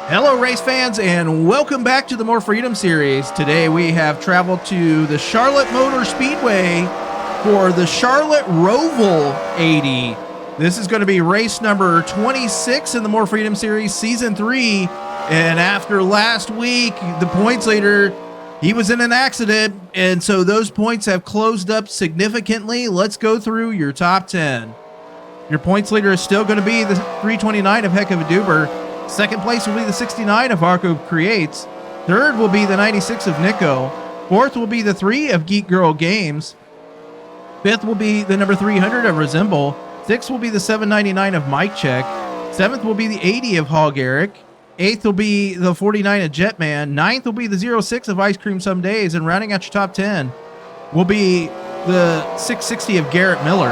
Hello race fans and welcome back to the More Freedom series. Today we have traveled to the Charlotte Motor Speedway for the Charlotte Roval 80. This is going to be race number 26 in the More Freedom series, season 3. And after last week, the points leader, he was in an accident, and so those points have closed up significantly. Let's go through your top 10. Your points leader is still going to be the 329 of Heck of a Duber. Second place will be the 69 of Arco Creates. Third will be the 96 of Nico. Fourth will be the 3 of Geek Girl Games. Fifth will be the number 300 of Resemble. Sixth will be the 799 of Mike Check. Seventh will be the 80 of Hog Eric. Eighth will be the 49 of Jetman. Ninth will be the 06 of Ice Cream Some Days. And rounding out your top 10 will be the 660 of Garrett Miller.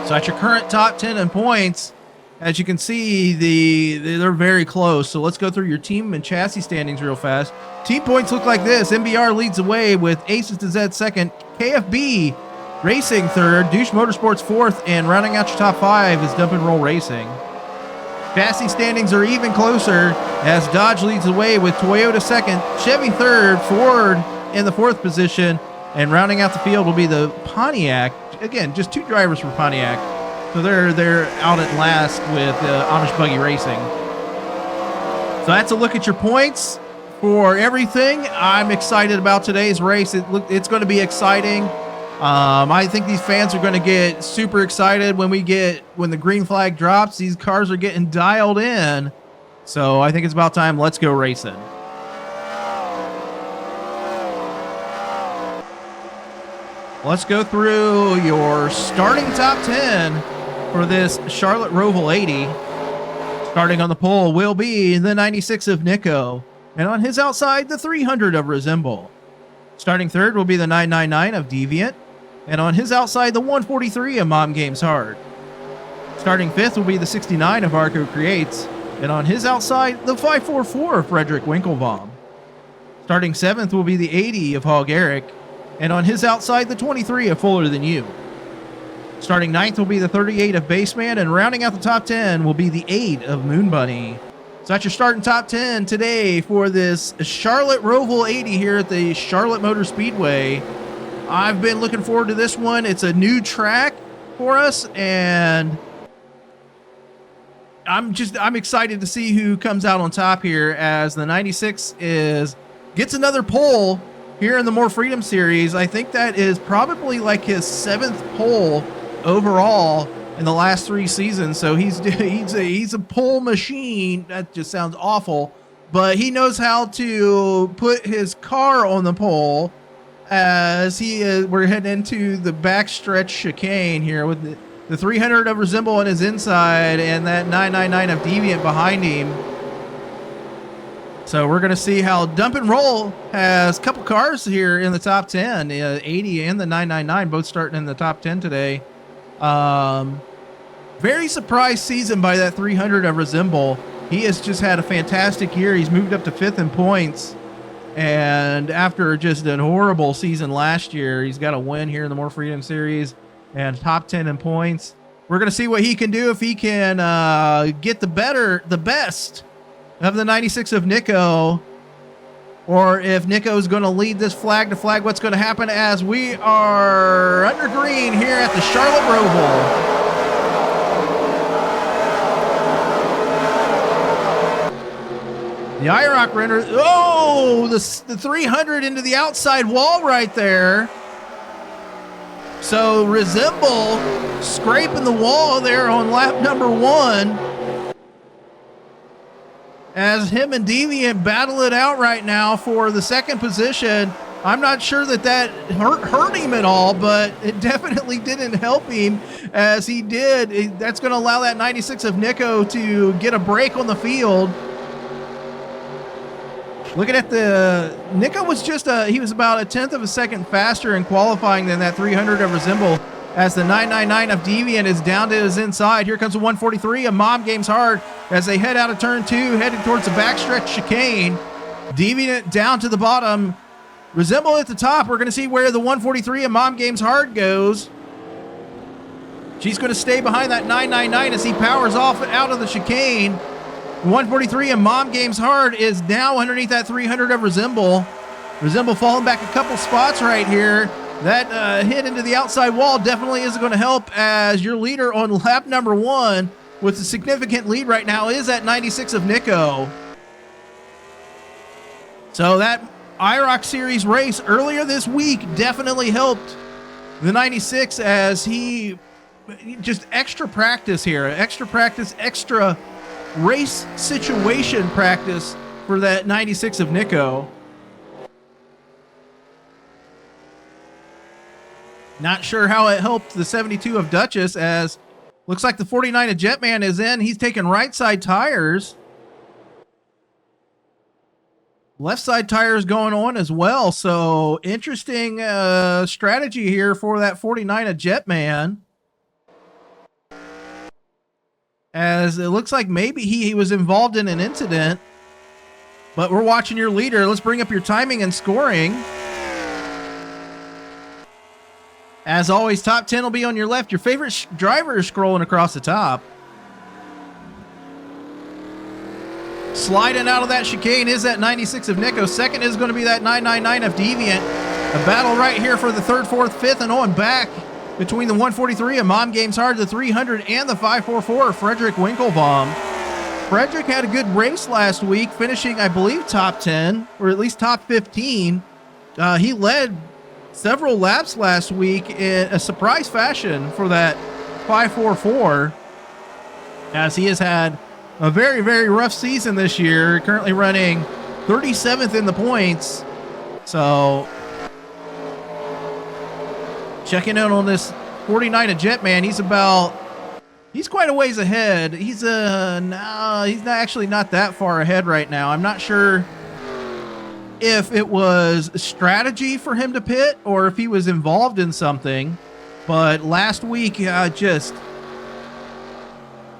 So at your current top 10 in points, as you can see, they're very close. So let's go through your team and chassis standings real fast. Team points look like this. MBR leads the way with Aces to Z second. KFB Racing third. Douche Motorsports fourth. And rounding out your top 5 is Dump and Roll Racing. Chassis standings are even closer as Dodge leads the way with Toyota second. Chevy third. Ford in the fourth position. And rounding out the field will be the Pontiac. Again, just 2 drivers for Pontiac. So they're out at last with Amish Buggy Racing. So that's a look at your points for everything. I'm excited about today's race. It's going to be exciting. I think these fans are going to get super excited when the green flag drops. These cars are getting dialed in. So I think it's about time. Let's go racing. Let's go through your starting top 10 for this Charlotte Roval 80. Starting on the pole will be the 96 of Nico. And on his outside, the 300 of Resemble. Starting third will be the 999 of Deviant. And on his outside, the 143 of Mom Games Hard. Starting fifth will be the 69 of Arco Creates. And on his outside, the 544 of Frederick Winklebaum. Starting seventh will be the 80 of Hog Eric. And on his outside, the 23 of Fuller Than You. Starting ninth will be the 38 of Baseman, and rounding out the top 10 will be the 8 of Moon Bunny. So that's your starting top 10 today for this Charlotte Roval 80 here at the Charlotte Motor Speedway. I've been looking forward to this one. It's a new track for us, and I'm excited to see who comes out on top here, as the 96 gets another pole here in the More Freedom series. I think that is probably like his 7th pole overall in the last 3 seasons. So he's a pole machine. That just sounds awful, but he knows how to put his car on the pole as we're heading into the backstretch chicane here with the 300 of Resemble on his inside and that 999 of Deviant behind him. So we're going to see how Dump and Roll has a couple cars here in the top 10, 80 and the 999, both starting in the top 10 today. Very surprised season by that 300 of Resemble. He has just had a fantastic year. He's moved up to 5th in points. And after just an horrible season last year, he's got a win here in the More Freedom Series and top 10 in points. We're going to see what he can do if he can get the best of the 96 of Nico, or if Nico's going to lead this flag to flag. What's going to happen as we are under green here at the Charlotte Roval. The IROC render. Oh, the 300 into the outside wall right there. So Resemble scraping the wall there on lap number 1. As him and Deviant battle it out right now for the second position. I'm not sure that hurt him at all, but it definitely didn't help him as he did. That's going to allow that 96 of Nico to get a break on the field. Looking at Nico was he was about a 1/10 of a second faster in qualifying than that 300 of Resemble, as the 999 of Deviant is down to his inside. Here comes the 143 of Mom Games Hard as they head out of turn 2, heading towards the backstretch chicane. Deviant down to the bottom. Resemble at the top. We're going to see where the 143 of Mom Games Hard goes. She's going to stay behind that 999 as he powers off out of the chicane. 143 and Mom Games Hard is now underneath that 300 of Resemble. Resemble falling back a couple spots right here. That hit into the outside wall definitely isn't going to help, as your leader on lap number 1 with a significant lead right now is at 96 of Nico. So that IROC Series race earlier this week definitely helped the 96, as he just extra practice here, extra race situation practice for that 96 of Nico. Not sure how it helped the 72 of Duchess, as looks like the 49 of Jetman is in. He's taking right side tires. Left side tires going on as well. So interesting strategy here for that 49 of Jetman, as it looks like maybe he was involved in an incident. But we're watching your leader. Let's bring up your timing and scoring. As always, top 10 will be on your left. Your favorite driver is scrolling across the top. Sliding out of that chicane is that 96 of Nico. Second is going to be that 999 of Deviant. A battle right here for the third, fourth, fifth, and on back between the 143 of Mom Games Hard, the 300, and the 544 of Frederick Winklebaum. Frederick had a good race last week, finishing, I believe, top 10, or at least top 15. He led several laps last week in a surprise fashion for that 544, as he has had a very, very rough season this year, currently running 37th in the points. So checking in on this 49 of Jetman, he's quite a ways ahead. He's not that far ahead right now. I'm not sure if it was strategy for him to pit or if he was involved in something, but last week, just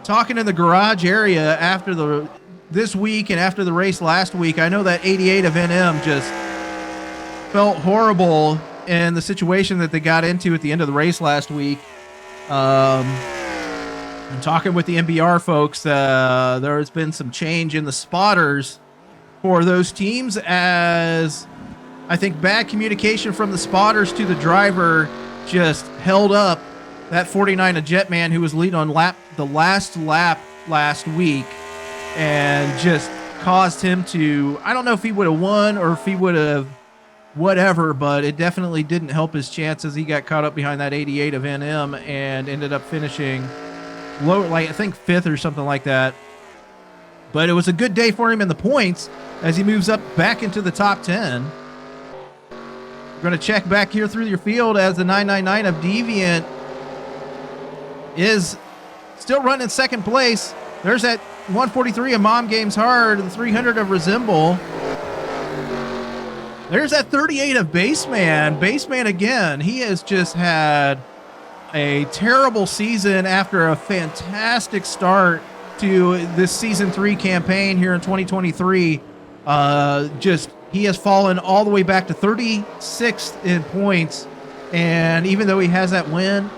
talking in the garage area after this week and after the race last week, I know that 88 of NM just felt horrible in the situation that they got into at the end of the race last week. And talking with the MBR folks, there has been some change in the spotters for those teams, as I think bad communication from the spotters to the driver just held up that 49 of Jetman, who was leading on the last lap last week, and just caused him to, I don't know if he would have won or if he would have whatever, but it definitely didn't help his chances. He got caught up behind that 88 of NM and ended up finishing low, like I think 5th or something like that. But it was a good day for him in the points as he moves up back into the top 10. We're going to check back here through your field as the 999 of Deviant is still running second place. There's that 143 of Mom Games Hard, the 300 of Resemble. There's that 38 of Baseman. Baseman again, he has just had a terrible season after a fantastic start to this season 3 campaign here in 2023. He has fallen all the way back to 36th in points, and even though he has that win,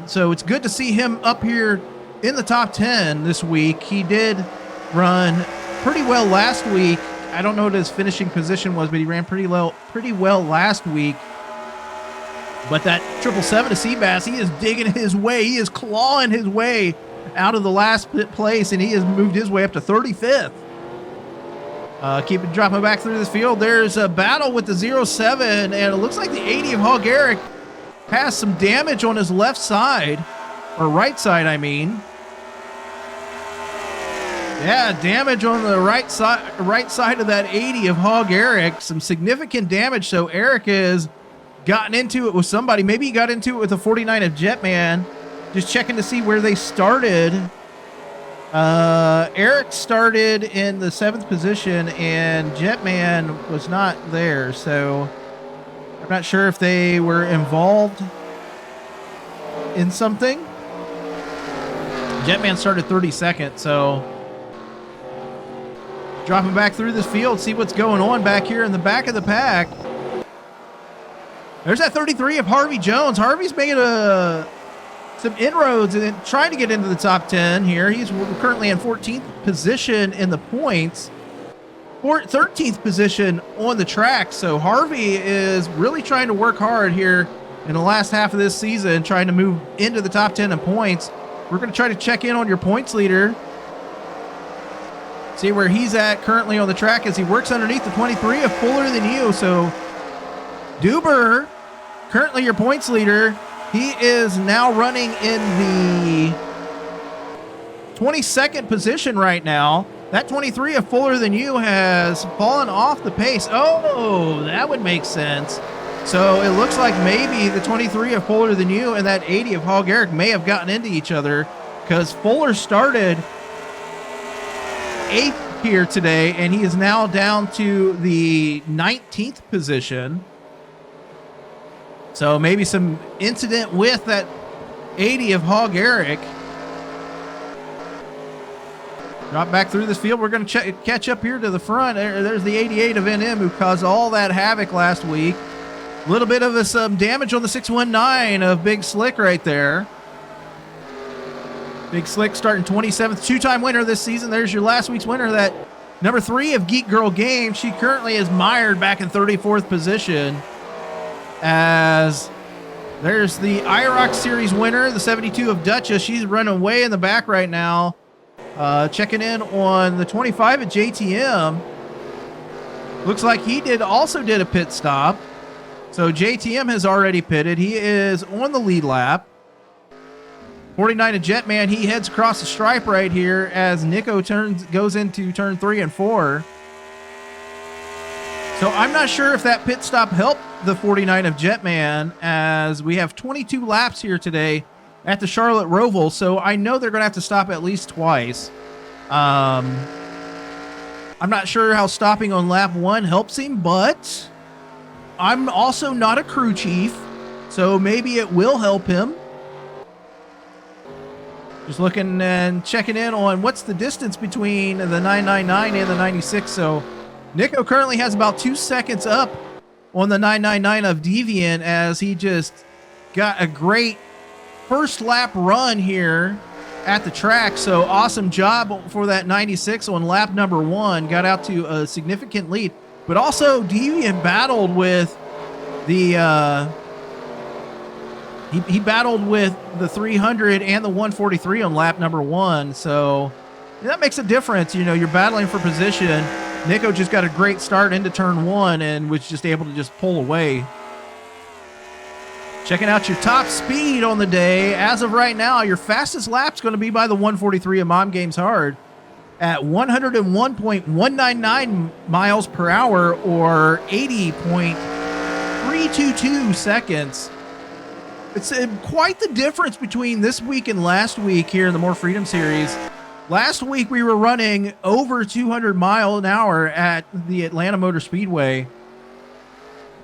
so it's good to see him up here in the top 10 this week. He did run pretty well last week. I don't know what his finishing position was, but he ran pretty well last week. But that 777 to Seabass, he is digging his way. He is clawing his way out of the last place, and he has moved his way up to 35th. Keep it dropping back through this field. There's a battle with the 07, and it looks like the 80 of Hog Eric has some damage on his left side, or right side, I mean. Yeah, damage on the right side of that 80 of Hog Eric. Some significant damage, so Eric has gotten into it with somebody. Maybe he got into it with the 49 of Jetman. Just checking to see where they started. Eric started in the 7th position, and Jetman was not there, so I'm not sure if they were involved in something. Jetman started 32nd, so dropping back through this field, see what's going on back here in the back of the pack. There's that 33 of Harvey Jones. Harvey's made a some inroads and trying to get into the top 10 here. He's currently in 14th position in the points, 13th position on the track. So Harvey is really trying to work hard here in the last half of this season, trying to move into the top 10 in points. We're going to try to check in on your points leader, see where he's at currently on the track as he works underneath the 23 of Fuller Than You. So Duber, currently your points leader, he is now running in the 22nd position right now. That 23 of Fuller Than You has fallen off the pace. Oh, that would make sense. So it looks like maybe the 23 of Fuller Than You and that 80 of Hall Garrick may have gotten into each other, because Fuller started 8th here today, and he is now down to the 19th position. So maybe some incident with that 80 of Hall Garrick. Drop back through this field. We're going to catch up here to the front. There's the 88 of NM, who caused all that havoc last week. A little bit of some damage on the 619 of Big Slick right there. Big Slick starting 27th, two-time winner this season. There's your last week's winner, that number 3 of Geek Girl Game. She currently is mired back in 34th position, as there's the IROC Series winner, the 72 of Duchess. She's running way in the back right now. Checking in on the 25 at JTM. Looks like he also did a pit stop. So JTM has already pitted. He is on the lead lap. 49 of Jetman, he heads across the stripe right here as Nico goes into turn 3 and 4. So I'm not sure if that pit stop helped the 49 of Jetman, as we have 22 laps here today at the Charlotte Roval. So I know they're going to have to stop at least twice. I'm not sure how stopping on lap 1 helps him, but I'm also not a crew chief, so maybe it will help him. Just looking and checking in on what's the distance between the 999 and the 96. So Nico currently has about 2 seconds up on the 999 of Deviant, as he just got a great first lap run here at the track. So awesome job for that 96 on lap number 1. Got out to a significant lead, but also Deviant battled with the he battled with the 300 and the 143 on lap number 1. So that makes a difference. You know, you're battling for position. Nico just got a great start into turn 1 and was just able to just pull away. Checking out your top speed on the day. As of right now, your fastest lap's going to be by the 143 of Mom Games Hard at 101.199 miles per hour, or 80.322 seconds. It's quite the difference between this week and last week here in the More Freedom Series. Last week we were running over 200 miles an hour at the Atlanta Motor Speedway.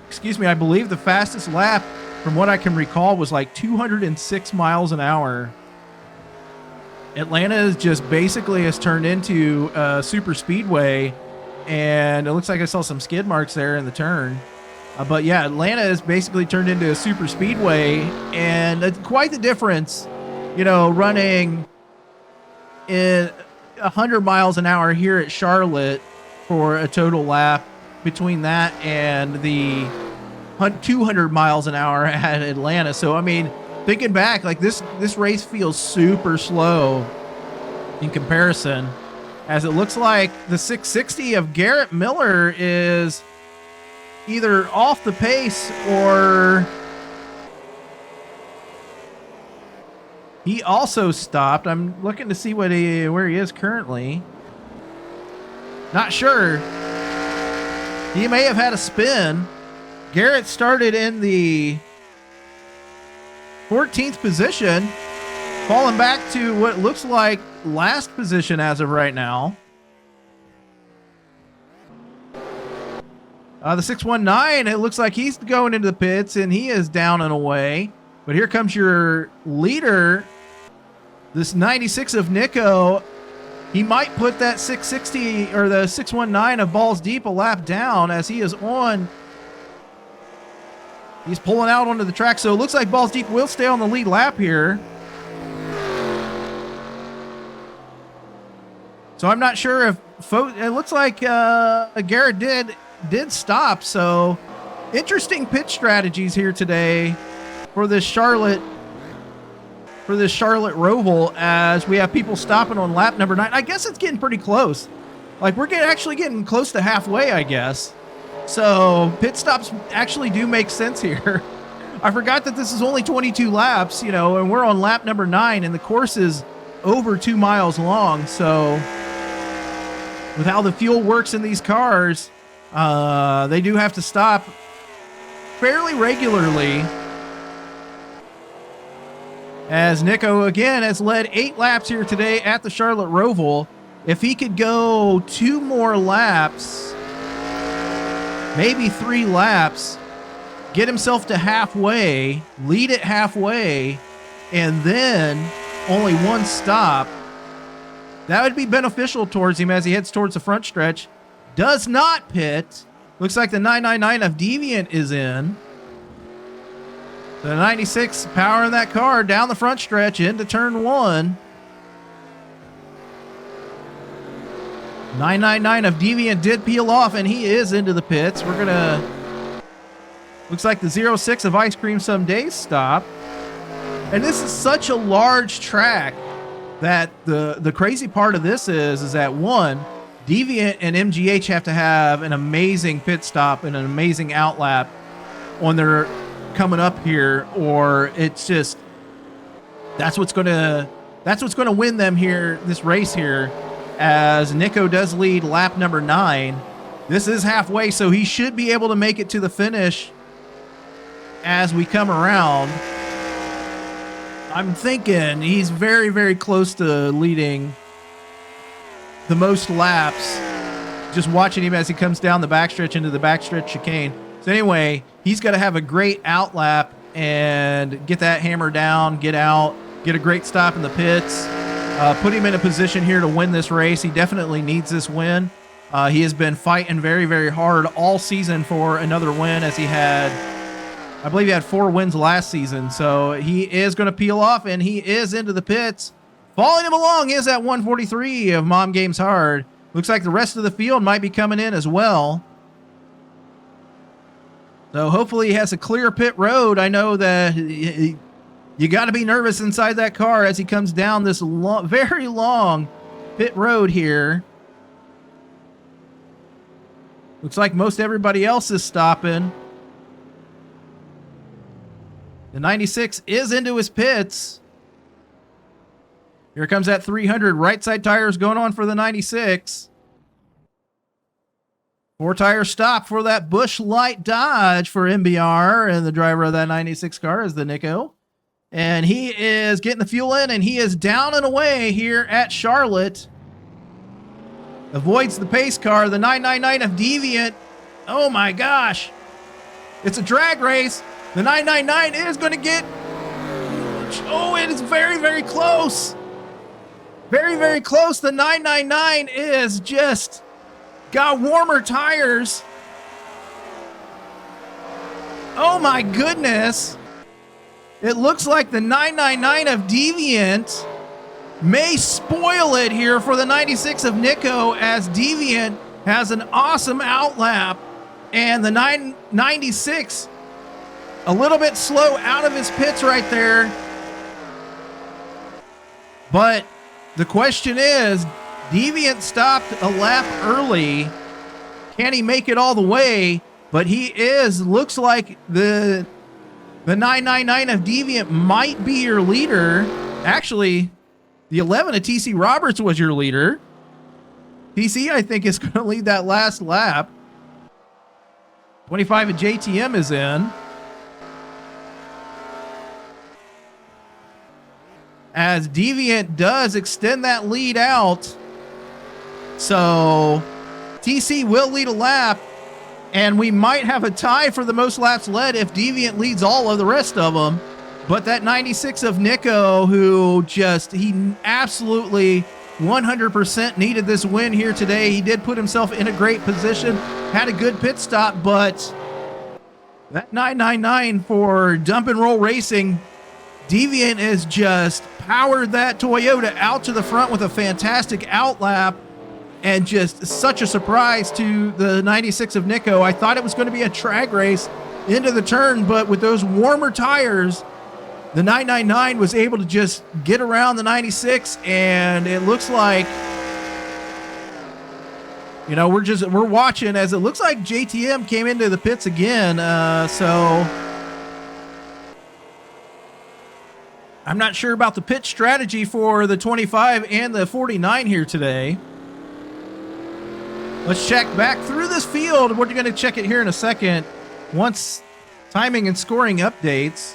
Excuse me, I believe the fastest lap, from what I can recall, was like 206 miles an hour. Atlanta is just basically has turned into a super speedway, and it looks like I saw some skid marks there in the turn. But yeah, Atlanta has basically turned into a super speedway, and it's quite the difference, you know, running in 100 miles an hour here at Charlotte for a total lap, between that and the 200 miles an hour at Atlanta. So, I mean, thinking back, like this race feels super slow in comparison, as it looks like the 660 of Garrett Miller is either off the pace or he also stopped. I'm looking to see where he is currently. Not sure. He may have had a spin. Garrett started in the 14th position, falling back to what looks like last position as of right now. The 619, it looks like he's going into the pits, and he is down and away. But here comes your leader, this 96 of Nico. He might put that 660 or the 619 of Balls Deep a lap down, as he is on. He's pulling out onto the track. So it looks like Balls Deep will stay on the lead lap here. So I'm not sure if it looks like Garrett did stop. So interesting pit strategies here today for this Charlotte Roval, as we have people stopping on lap number 9. I guess it's getting pretty close. Like, we're actually getting close to halfway, I guess. So pit stops actually do make sense here. I forgot that this is only 22 laps, and we're on lap number 9, and the course is over 2 miles long. So with how the fuel works in these cars, they do have to stop fairly regularly. As Nico, again, has led 8 laps here today at the Charlotte Roval. If he could go 2 more laps, maybe 3 laps, get himself to halfway, lead it halfway, and then only 1 stop, that would be beneficial towards him as he heads towards the front stretch. Does not pit. Looks like the 999 of Deviant is in. The 96 powering that car down the front stretch into turn 1. 999 of Deviant did peel off, and he is into the pits. We're gonna, looks like the 06 of Ice Cream Someday stop. And this is such a large track that the crazy part of this is that, one, Deviant and MGH have to have an amazing pit stop and an amazing outlap on their coming up here, or it's just that's what's gonna win them here, this race here, as Nico does lead lap number 9. This is halfway, so he should be able to make it to the finish as we come around. I'm thinking he's very, very close to leading the most laps, just watching him as he comes down the backstretch into the backstretch chicane. So anyway, he's got to have a great outlap and get that hammer down, get out, get a great stop in the pits, put him in a position here to win this race. He definitely needs this win. He has been fighting very, very hard all season for another win, as he had, I believe he had 4 wins last season. So he is going to peel off, and he is into the pits. Following him along is at 143 of Mom Games Hard. Looks like the rest of the field might be coming in as well. So hopefully he has a clear pit road. I know that you got to be nervous inside that car as he comes down this very long pit road here. Looks like most everybody else is stopping. The 96 is into his pits. Here comes that 300. Right side tires going on for the 96. 4 tire stop for that Busch Light Dodge for MBR, and the driver of that 96 car is the Nico. And he is getting the fuel in, and he is down and away here at Charlotte. Avoids the pace car, the 999 of Deviant. Oh my gosh. It's a drag race. The 999 is going to get... Oh, it is very, very close. Very, very close. The 999 is just... got warmer tires. Oh my goodness. It looks like the 999 of Deviant may spoil it here for the 96 of Nico, as Deviant has an awesome outlap, and the 996 a little bit slow out of his pits right there. But the question is, Deviant stopped a lap early. Can he make it all the way? But he is, looks like the 999 of Deviant might be your leader. Actually, the 11 of TC Roberts was your leader. TC, I think, is going to lead that last lap. 25 of JTM is in. As Deviant does extend that lead out. So TC will lead a lap, and we might have a tie for the most laps led if Deviant leads all of the rest of them. But that 96 of Nico, who just, he absolutely 100% needed this win here today. He did put himself in a great position, had a good pit stop, but that 999 for Dump and Roll Racing, Deviant is just powered that Toyota out to the front with a fantastic outlap. and just such a surprise to the 96 of Nico. I thought it was going to be a drag race into the turn, but with those warmer tires, the 999 was able to just get around the 96, and it looks like, you know, we're watching as it looks like JTM came into the pits again. So I'm not sure about the pit strategy for the 25 and the 49 here today. Let's check back through this field. We're going to check it here in a second once timing and scoring updates.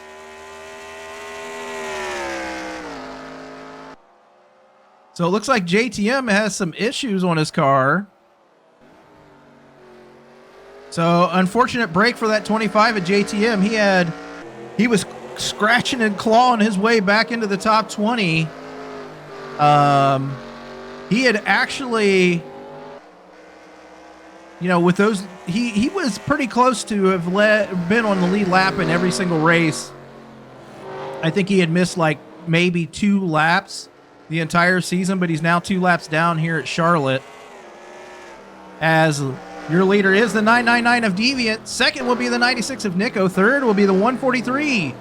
So it looks like JTM has some issues on his car. So unfortunate break for that 25 at JTM. He was scratching and clawing his way back into the top 20. He had actually, you know, with those, he was pretty close to have been on the lead lap in every single race. I think he had missed like maybe 2 laps the entire season, but he's now 2 laps down here at Charlotte. As your leader is the 999 of Deviant. Second will be the 96 of Nico. Third will be the 143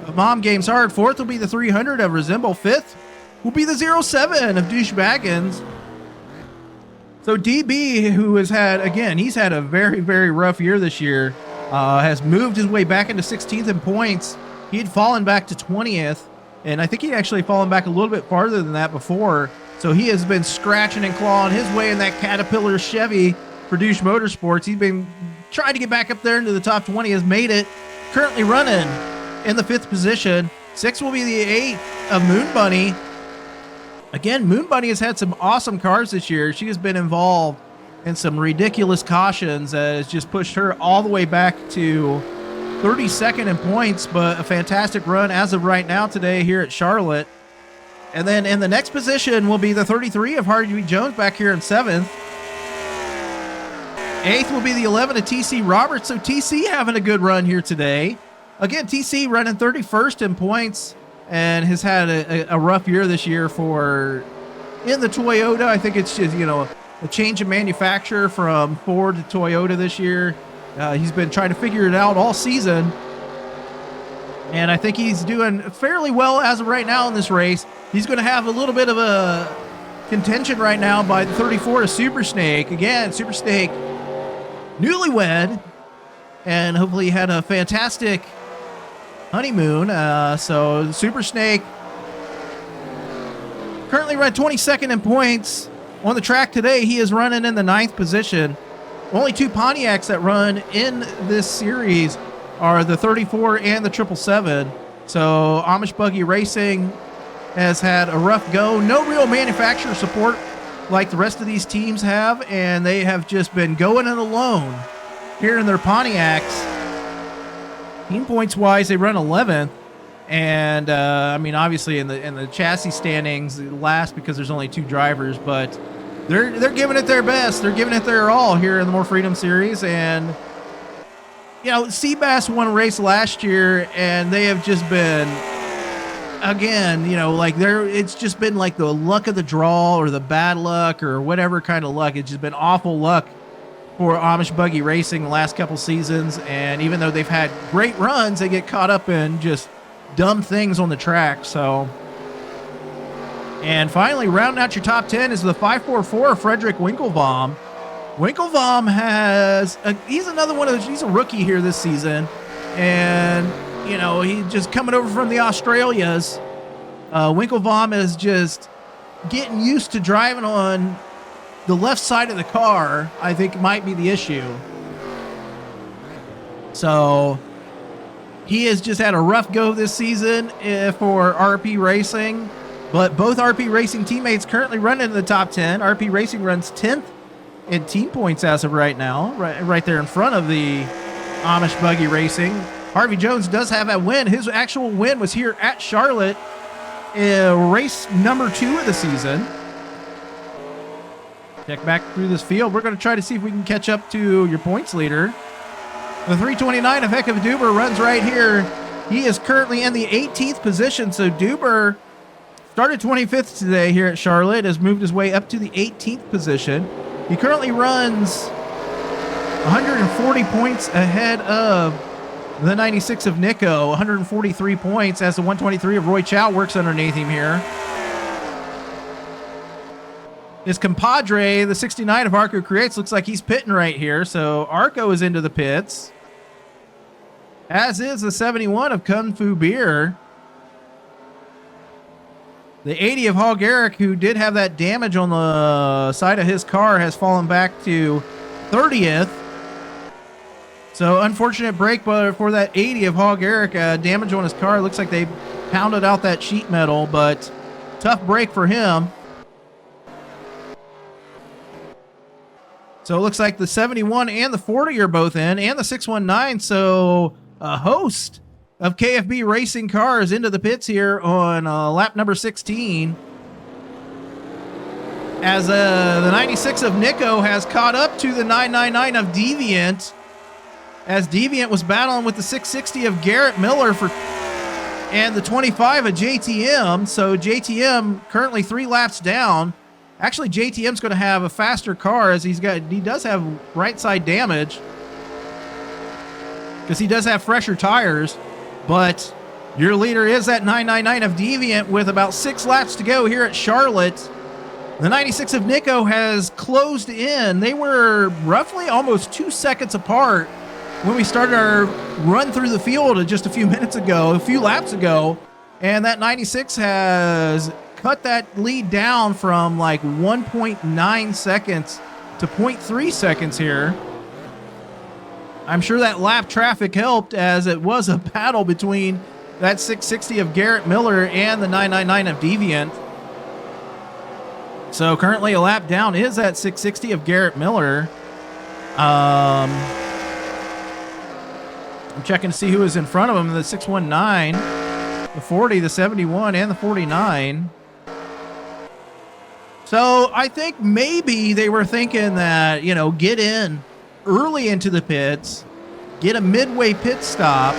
of Mom Games Hard. Fourth will be the 300 of Resemble. Fifth will be the 07 of Douche Baggins. So DB, who has had, again, he's had a very, very rough year this year, has moved his way back into 16th in points. He had fallen back to 20th, and I think he'd actually fallen back a little bit farther than that before. So he has been scratching and clawing his way in that Caterpillar Chevy for Douche Motorsports. He's been trying to get back up there into the top 20, has made it, currently running in the 5th position. 6th will be the 8 of Moon Bunny. Again, Moon Bunny has had some awesome cars this year. She has been involved in some ridiculous cautions that has just pushed her all the way back to 32nd in points, but a fantastic run as of right now today here at Charlotte. And then in the next position will be the 33 of Harvey Jones back here in 7th. 8th will be the 11 of TC Roberts. So TC having a good run here today. Again, TC running 31st in points and has had a rough year this year in the Toyota. I think it's just, you know, a change of manufacturer from Ford to Toyota this year. He's been trying to figure it out all season. And I think he's doing fairly well as of right now in this race. He's going to have a little bit of a contention right now by the 34 of Super Snake. Again, Super Snake, newlywed, and hopefully had a fantastic honeymoon. So Super Snake currently run 22nd in points on the track today. He is running in the 9th position. Only 2 Pontiacs that run in this series are the 34 and the 777. So Amish Buggy Racing has had a rough go. No real manufacturer support like the rest of these teams have, and they have just been going it alone here in their Pontiacs. Team points wise, they run 11th, and I mean, obviously in the chassis standings last because there's only 2 drivers, but they're giving it their best. They're giving it their all here in the More Freedom Series. And you know, Seabass won a race last year, and they have just been, again, you know, like it's just been like the luck of the draw or the bad luck or whatever kind of luck. It's just been awful luck for Amish Buggy Racing the last couple seasons. And even though they've had great runs, they get caught up in just dumb things on the track. So, and finally, rounding out your top 10 is the 544 Frederick Winklebaum. Winklebaum he's another one of those, he's a rookie here this season. And, you know, he's just coming over from the Australias. Winklebaum is just getting used to driving on the left side of the car, I think might be the issue. So he has just had a rough go this season for RP Racing, but both RP Racing teammates currently running in the top 10. RP Racing runs 10th in team points as of right now, right there in front of the Amish Buggy Racing. Harvey Jones does have a win. His actual win was here at Charlotte, race number 2 of the season. Check back through this field. We're going to try to see if we can catch up to your points leader. The 329 of Heck of a Duber runs right here. He is currently in the 18th position. So Duber Started 25th today here at Charlotte, has moved his way up to the 18th position. He currently runs 140 points ahead of the 96 of Nico, 143 points, as the 123 of Roy Chow works underneath him here. His compadre, the 69 of Arco Creates, looks like he's pitting right here. So Arco is into the pits, as is the 71 of Kung Fu Beer. The 80 of Hall Garrick, who did have that damage on the side of his car, has fallen back to 30th. So unfortunate break for that 80 of Hall Garrick. Damage on his car. Looks like they pounded out that sheet metal, but tough break for him. So it looks like the 71 and the 40 are both in, and the 619. So a host of KFB racing cars into the pits here on lap number 16. As the 96 of Nico has caught up to the 999 of Deviant, as Deviant was battling with the 660 of Garrett Miller and the 25 of JTM. So JTM currently 3 laps down. Actually, JTM's going to have a faster car, as he does have right side damage, because he does have fresher tires. But your leader is that 999 of Deviant with about 6 laps to go here at Charlotte. The 96 of Nico has closed in. They were roughly almost 2 seconds apart when we started our run through the field just a few laps ago. And that 96 has cut that lead down from like 1.9 seconds to 0.3 seconds here. I'm sure that lap traffic helped, as it was a battle between that 660 of Garrett Miller and the 999 of Deviant. So currently a lap down is that 660 of Garrett Miller. I'm checking to see who is in front of him. The 619, the 40, the 71, and the 49. So I think maybe they were thinking that, get in early into the pits, get a midway pit stop,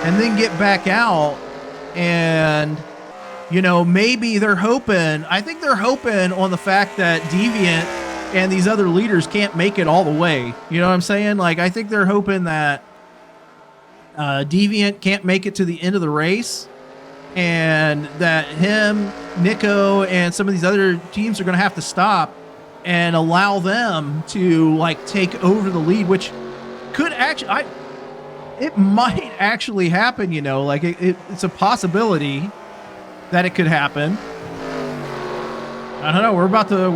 and then get back out. And, maybe they're hoping, I think they're hoping on the fact that Deviant and these other leaders can't make it all the way. You know what I'm saying? Like, I think they're hoping that Deviant can't make it to the end of the race, and that him, Nico, and some of these other teams are going to have to stop and allow them to take over the lead, which could actually, it might actually happen. It's a possibility that it could happen. I don't know. We're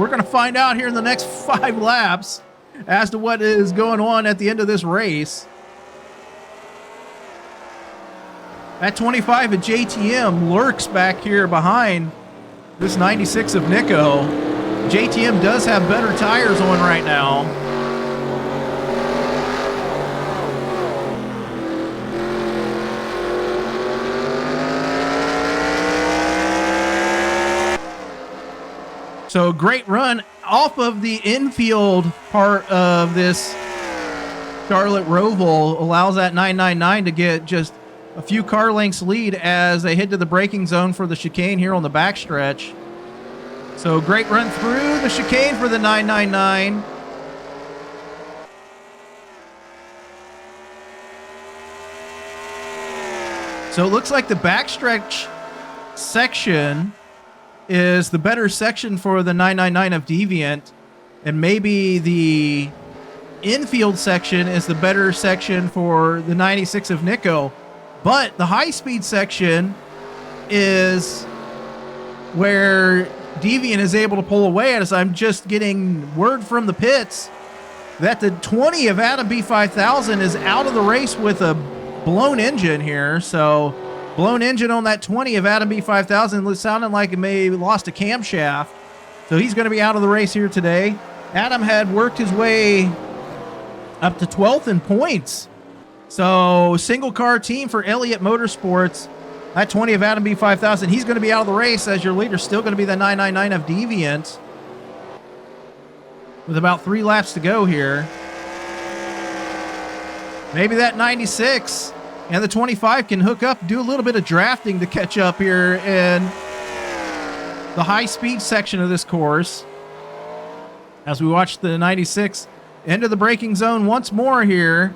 going to find out here in the next 5 laps as to what is going on at the end of this race. That 25 of JTM lurks back here behind this 96 of Nico. JTM does have better tires on right now. So great run off of the infield part of this Charlotte Roval allows that 999 to get just a few car lengths lead as they head to the braking zone for the chicane here on the backstretch. So great run through the chicane for the 999. So it looks like the backstretch section is the better section for the 999 of Deviant, and maybe the infield section is the better section for the 96 of Nico. But the high-speed section is where Deviant is able to pull away, as I'm just getting word from the pits that the 20 of Adam B5000 is out of the race with a blown engine here. So blown engine on that 20 of Adam B5000, sounding like it may have lost a camshaft. So he's going to be out of the race here today. Adam had worked his way up to 12th in points. So single car team for Elliott Motorsports. That 20 of Adam B5000, he's going to be out of the race, as your leader still going to be the 999 of Deviant with about 3 laps to go here. Maybe that 96 and the 25 can hook up, do a little bit of drafting to catch up here and the high-speed section of this course as we watch the 96 into the braking zone once more here.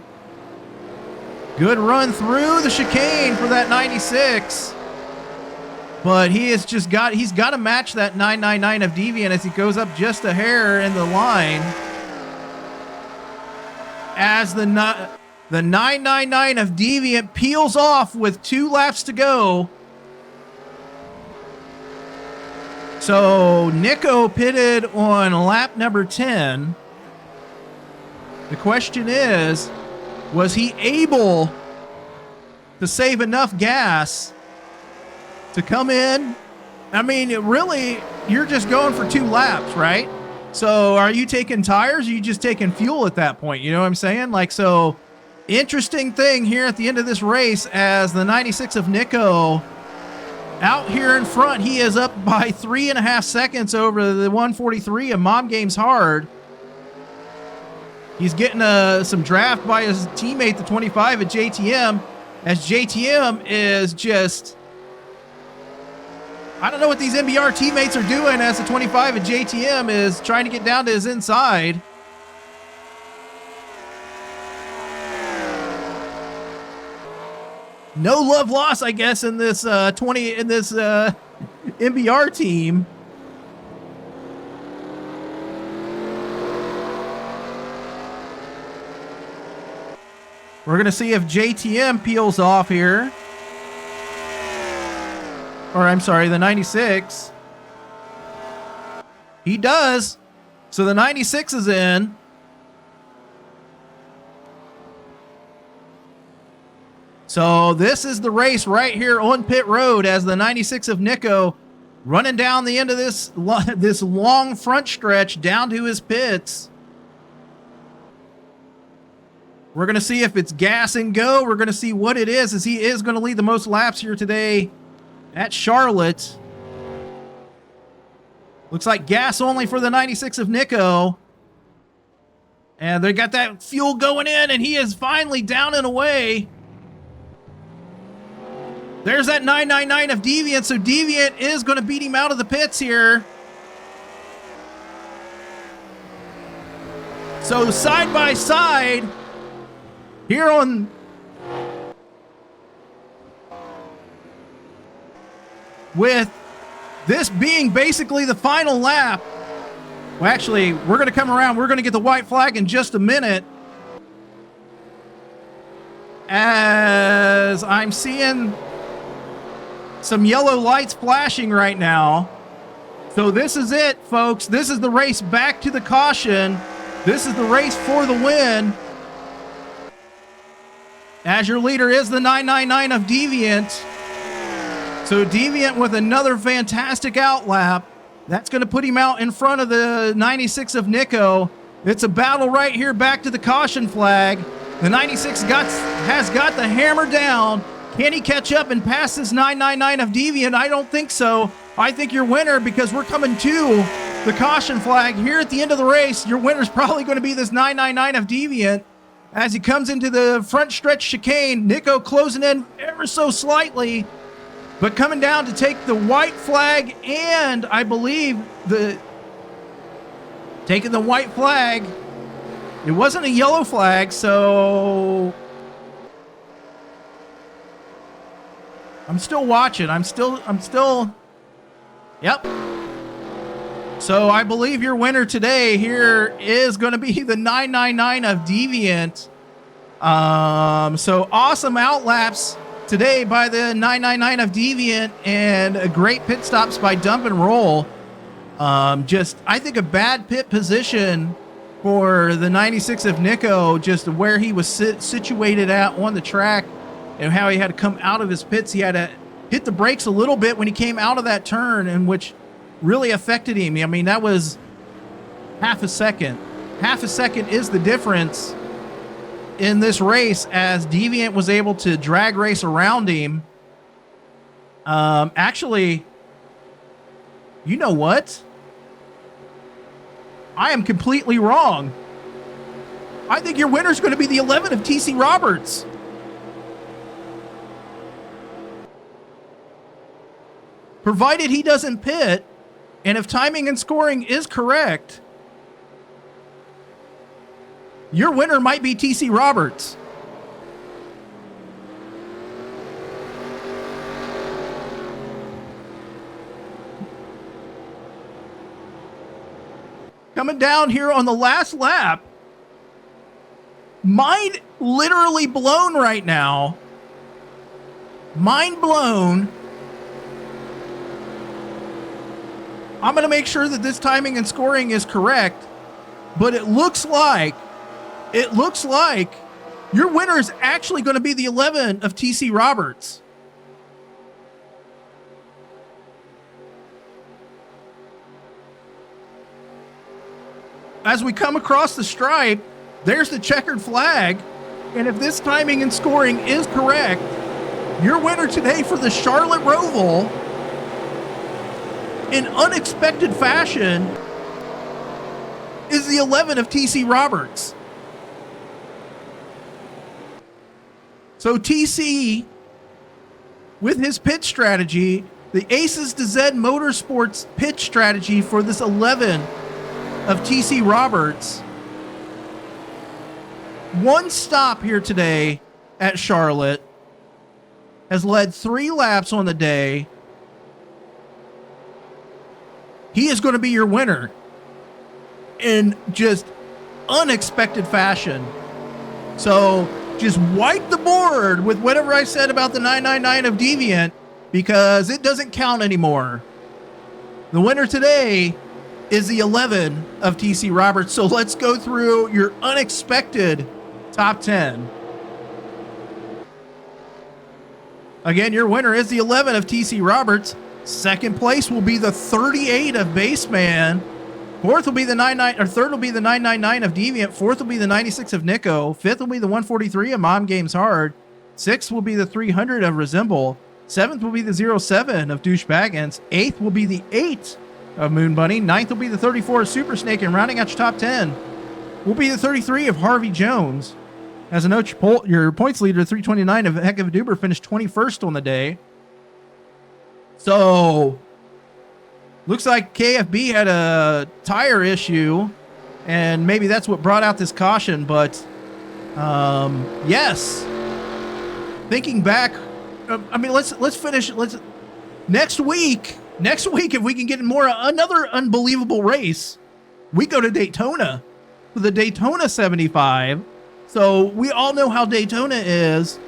Good run through the chicane for that 96. But he's got to match that 999 of Deviant as he goes up just a hair in the line. As the 999 of Deviant peels off with 2 laps to go. So Nico pitted on lap number 10. The question is, was he able to save enough gas to come in? I mean, really, you're just going for 2 laps, right? So are you taking tires? Or are you just taking fuel at that point? You know what I'm saying? Like, so interesting thing here at the end of this race as the 96 of Nico out here in front. He is up by 3.5 seconds over the 143 of Mom Games Hard. He's getting some draft by his teammate, the 25 at JTM, as JTM is just... I don't know what these MBR teammates are doing as the 25 at JTM is trying to get down to his inside. No love lost, I guess, in this MBR team. We're going to see if JTM peels off here. Or I'm sorry, the 96. He does. So the 96 is in. So this is the race right here on pit road as the 96 of Nico running down the end of this long front stretch down to his pits. We're going to see if it's gas and go. We're going to see what it is, as he is going to lead the most laps here today at Charlotte. Looks like gas only for the 96 of Nico. And they got that fuel going in, and he is finally down and away. There's that 999 of Deviant, so Deviant is going to beat him out of the pits here. So side by side, here on... with this being basically the final lap. Well, actually, we're going to come around. We're going to get the white flag in just a minute. As I'm seeing some yellow lights flashing right now. So this is it, folks. This is the race back to the caution. This is the race for the win. As your leader is the 999 of Deviant. So Deviant with another fantastic outlap. That's going to put him out in front of the 96 of Nico. It's a battle right here back to the caution flag. The 96 has got the hammer down. Can he catch up and pass this 999 of Deviant? I don't think so. I think your winner, because we're coming to the caution flag here at the end of the race, your winner's probably going to be this 999 of Deviant. As he comes into the front stretch chicane, Nico closing in ever so slightly, but coming down to take the white flag, and I believe taking the white flag. It wasn't a yellow flag, so I'm still watching. I'm still, yep. So I believe your winner today here is going to be the 999 of Deviant. So awesome outlaps today by the 999 of Deviant, and a great pit stops by Dump and Roll. I think a bad pit position for the 96 of Nico, just where he was situated at on the track and how he had to come out of his pits. He had to hit the brakes a little bit when he came out of that turn, and which really affected him. I mean, that was half a second. Half a second is the difference in this race, as Deviant was able to drag race around him. Actually, you know what? I am completely wrong. I think your winner's going to be the 11 of TC Roberts. Provided he doesn't pit, And if timing and scoring is correct, your winner might be TC Roberts. Coming down here on the last lap. Mind literally blown right now. Mind blown. I'm going to make sure that this timing and scoring is correct, but it looks like your winner is actually going to be the 11 of TC Roberts. As we come across the stripe, there's the checkered flag. And if this timing and scoring is correct, your winner today for the Charlotte Roval, in unexpected fashion, is the 11 of TC Roberts. So TC, with his pitch strategy, the Aces to Z Motorsports pitch strategy for this 11 of TC Roberts, one stop here today at Charlotte, has led 3 laps on the day. He is going to be your winner in just unexpected fashion. So just wipe the board with whatever I said about the 999 of Deviant, because it doesn't count anymore. The winner today is the 11 of TC Roberts. So let's go through your unexpected top 10. Again, your winner is the 11 of TC Roberts. Second place will be the 38 of Baseman. Fourth will be the 99, or third will be the 999 of Deviant. Fourth will be the 96 of Nico. Fifth will be the 143 of Mom Games Hard. Sixth will be the 300 of Resemble. Seventh will be the 07 of Douchebaggins. Eighth will be the 8 of Moon Bunny. Ninth will be the 34 of Super Snake. And rounding out your top 10 will be the 33 of Harvey Jones. As a note, your points leader, 329 of Heck of a Duber, finished 21st on the day. So, looks like KFB had a tire issue, and maybe that's what brought out this caution. But, yes, thinking back, I mean, let's finish. Next week, if we can get another unbelievable race, we go to Daytona for the Daytona 75. So we all know how Daytona is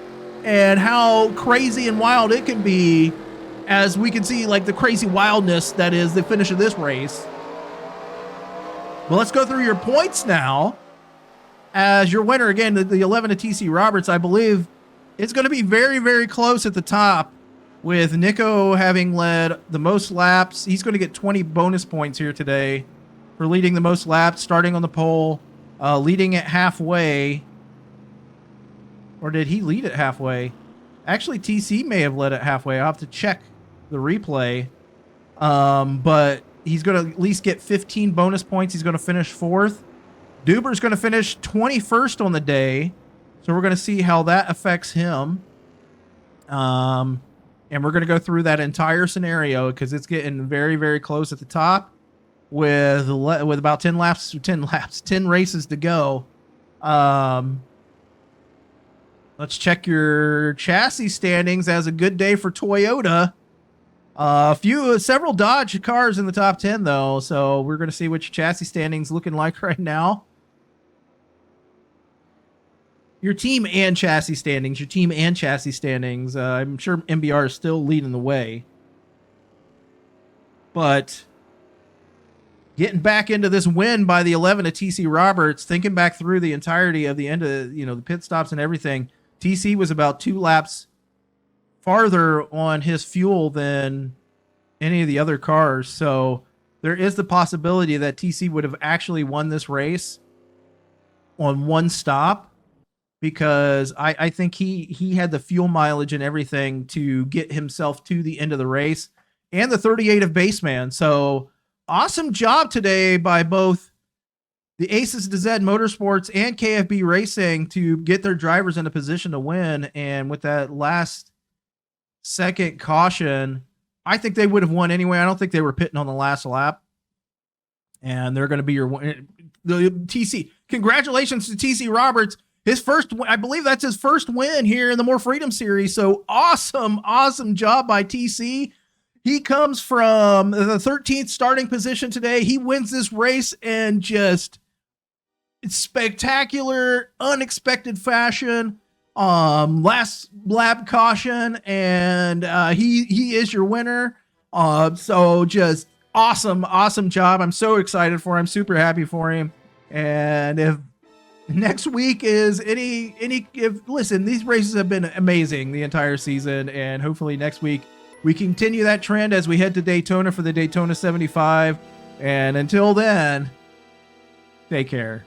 and how crazy and wild it can be, as we can see, like, the crazy wildness that is the finish of this race. Well, let's go through your points now. As your winner, again, the 11 of TC Roberts, I believe it's going to be very, very close at the top, with Nico having led the most laps. He's going to get 20 bonus points here today for leading the most laps, starting on the pole, leading at halfway. Or did he lead it halfway? Actually, TC may have led it halfway. I'll have to check the replay. But he's going to at least get 15 bonus points. He's going to finish 4th. Duber's going to finish 21st on the day. So we're going to see how that affects him. And we're going to go through that entire scenario, because it's getting very, very close at the top with about 10 races to go. Let's check your chassis standings. As a good day for Toyota. Several Dodge cars in the top 10 though. So we're going to see what your chassis standings looking like right now. Your team and chassis standings. I'm sure MBR is still leading the way. But getting back into this win by the 11 of TC Roberts, thinking back through the entirety of the end of, the pit stops and everything, TC was about 2 laps farther on his fuel than any of the other cars. So there is the possibility that TC would have actually won this race on one stop, because I think he had the fuel mileage and everything to get himself to the end of the race, and the 38 of Baseman. So awesome job today by both the Aces to Z Motorsports and KFB Racing to get their drivers in a position to win. And with that last second caution, I think they would have won anyway. I don't think they were pitting on the last lap. And they're going to be the TC. Congratulations to TC Roberts. His first, I believe that's his first win here in the More Freedom Series. So awesome job by TC. He comes from the 13th starting position today. He wins this race in just spectacular, unexpected fashion. Last lap caution, and he is your winner. So just awesome job. I'm so excited for him, super happy for him. And if next week is listen, these races have been amazing the entire season, and hopefully next week we continue that trend as we head to Daytona for the Daytona 75. And until then, take care.